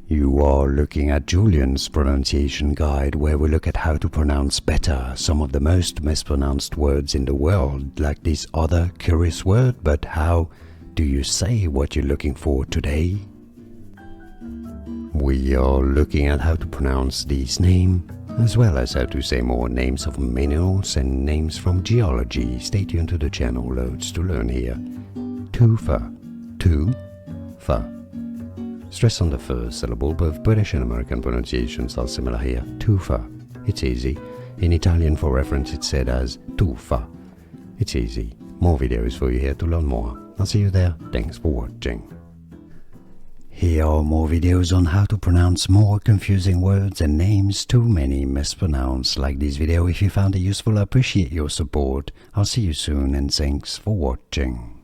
You are looking at Julian's pronunciation guide, where we look at how to pronounce better some of the most mispronounced words in the world, like this other curious word. But how do you say what you're looking for today? We are looking at how to pronounce this name, as well as how to say more names of minerals and names from geology. Stay tuned to the channel, loads to learn here. Tufa, tu-fa. Stress on the first syllable. Both British and American pronunciations are similar here. Tufa. It's easy. In Italian, for reference, it's said as tufa. It's easy. More videos for you here to learn more. I'll see you there. Thanks for watching. Here are more videos on how to pronounce more confusing words and names too many mispronounced. Like this video if you found it useful. I appreciate your support. I'll see you soon and thanks for watching.